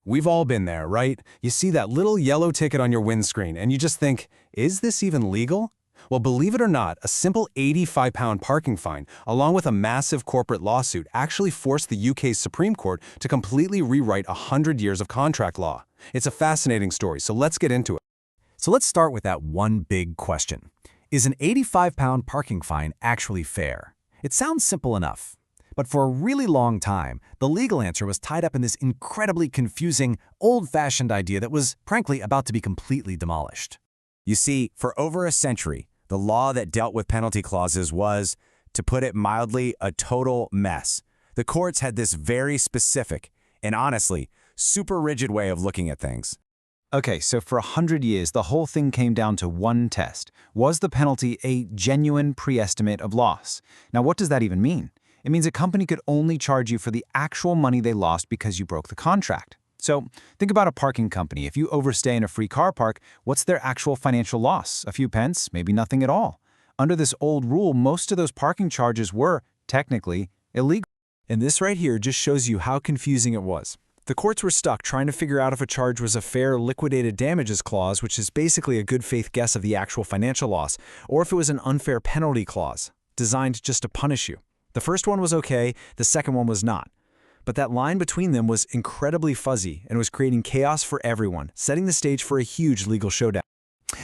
We've all been there, right? You see that little yellow ticket on your windscreen and you just think, is this even legal? Well, believe it or not, a simple £85 parking fine, along with a massive corporate lawsuit, actually forced the UK's Supreme Court to completely rewrite 100 years of contract law. It's a fascinating story, so let's get into it. So let's start with that one big question. Is an £85 parking fine actually fair? It sounds simple enough. But for a really long time, the legal answer was tied up in this incredibly confusing, old-fashioned idea that was, frankly, about to be completely demolished. You see, for over a century, the law that dealt with penalty clauses was, to put it mildly, a total mess. The courts had this very specific, and honestly, super rigid way of looking at things. Okay, so for 100 years, the whole thing came down to one test. Was the penalty a genuine pre-estimate of loss? Now, what does that even mean? It means a company could only charge you for the actual money they lost because you broke the contract. So think about a parking company. If you overstay in a free car park, what's their actual financial loss? A few pence, maybe nothing at all. Under this old rule, most of those parking charges were, technically, illegal. And this right here just shows you how confusing it was. The courts were stuck trying to figure out if a charge was a fair liquidated damages clause, which is basically a good faith guess of the actual financial loss, or if it was an unfair penalty clause, designed just to punish you. The first one was okay, the second one was not. But that line between them was incredibly fuzzy and was creating chaos for everyone, setting the stage for a huge legal showdown.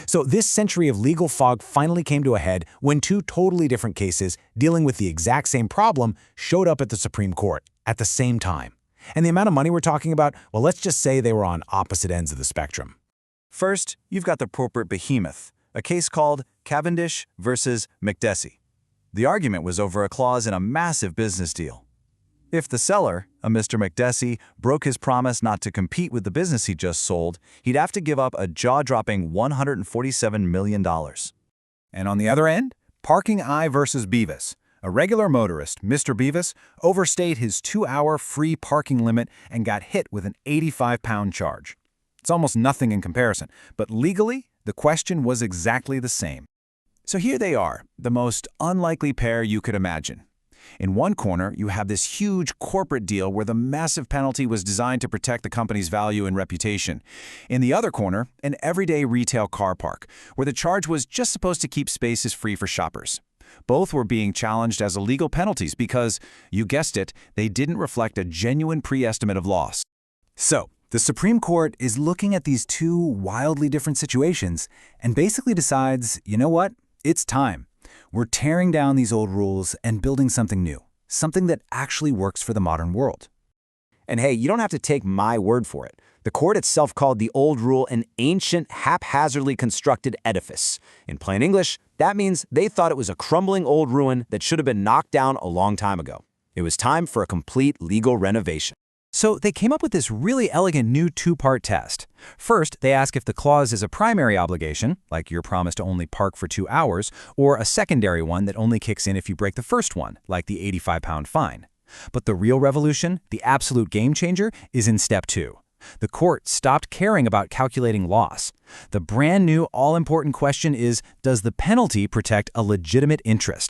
So this century of legal fog finally came to a head when two totally different cases dealing with the exact same problem showed up at the Supreme Court at the same time. And the amount of money we're talking about, well, let's just say they were on opposite ends of the spectrum. First, you've got the corporate behemoth, a case called Cavendish versus McDessie. The argument was over a clause in a massive business deal. If the seller, a Mr. McDessie, broke his promise not to compete with the business he just sold, he'd have to give up a jaw-dropping $147 million. And on the other end, Parking I versus Beavis. A regular motorist, Mr. Beavis, overstayed his 2-hour free parking limit and got hit with an £85 charge. It's almost nothing in comparison, but legally, the question was exactly the same. So here they are, the most unlikely pair you could imagine. In one corner, you have this huge corporate deal where the massive penalty was designed to protect the company's value and reputation. In the other corner, an everyday retail car park, where the charge was just supposed to keep spaces free for shoppers. Both were being challenged as illegal penalties because, you guessed it, they didn't reflect a genuine pre-estimate of loss. So, the Supreme Court is looking at these two wildly different situations and basically decides, you know what? It's time. We're tearing down these old rules and building something new, something that actually works for the modern world. And hey, you don't have to take my word for it. The court itself called the old rule an ancient, haphazardly constructed edifice. In plain English, that means they thought it was a crumbling old ruin that should have been knocked down a long time ago. It was time for a complete legal renovation. So they came up with this really elegant new two-part test. First, they ask if the clause is a primary obligation, like your promise to only park for 2 hours, or a secondary one that only kicks in if you break the first one, like the £85 fine. But the real revolution, the absolute game changer, is in step 2. The court stopped caring about calculating loss. The brand new all-important question is, does the penalty protect a legitimate interest?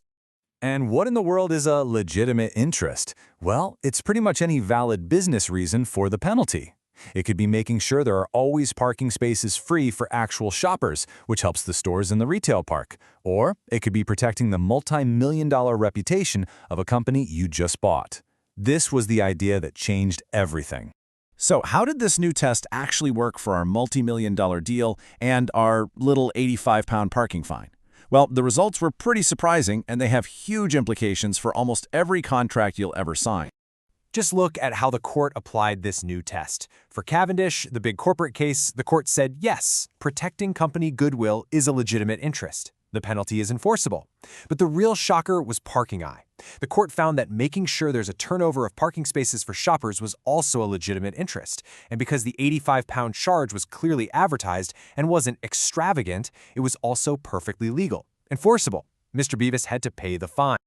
And what in the world is a legitimate interest? Well, it's pretty much any valid business reason for the penalty. It could be making sure there are always parking spaces free for actual shoppers, which helps the stores in the retail park. Or it could be protecting the multi-million-dollar reputation of a company you just bought. This was the idea that changed everything. So how did this new test actually work for our multi-million-dollar deal and our little £85 parking fine? Well, the results were pretty surprising, and they have huge implications for almost every contract you'll ever sign. Just look at how the court applied this new test. For Cavendish, the big corporate case, the court said, yes, protecting company goodwill is a legitimate interest. The penalty is enforceable. But the real shocker was Parking I. The court found that making sure there's a turnover of parking spaces for shoppers was also a legitimate interest. And because the £85 charge was clearly advertised and wasn't extravagant, it was also perfectly legal. Enforceable. Mr. Beavis had to pay the fine.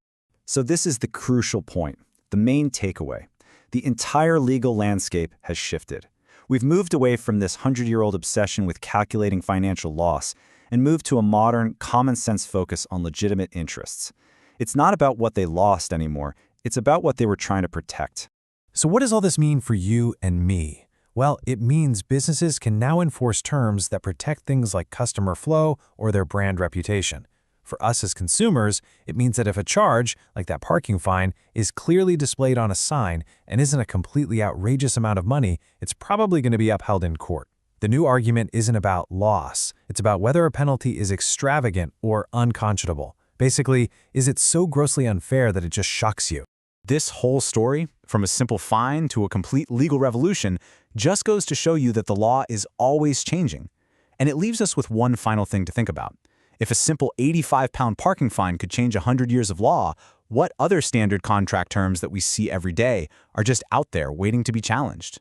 So this is the crucial point, the main takeaway. The entire legal landscape has shifted. We've moved away from this 100-year-old obsession with calculating financial loss and moved to a modern, common-sense focus on legitimate interests. It's not about what they lost anymore. It's about what they were trying to protect. So what does all this mean for you and me? Well, it means businesses can now enforce terms that protect things like customer flow or their brand reputation. For us as consumers, it means that if a charge, like that parking fine, is clearly displayed on a sign and isn't a completely outrageous amount of money, it's probably going to be upheld in court. The new argument isn't about loss. It's about whether a penalty is extravagant or unconscionable. Basically, is it so grossly unfair that it just shocks you? This whole story, from a simple fine to a complete legal revolution, just goes to show you that the law is always changing. And it leaves us with one final thing to think about. If a simple 85-pound parking fine could change 100 years of law, what other standard contract terms that we see every day are just out there waiting to be challenged?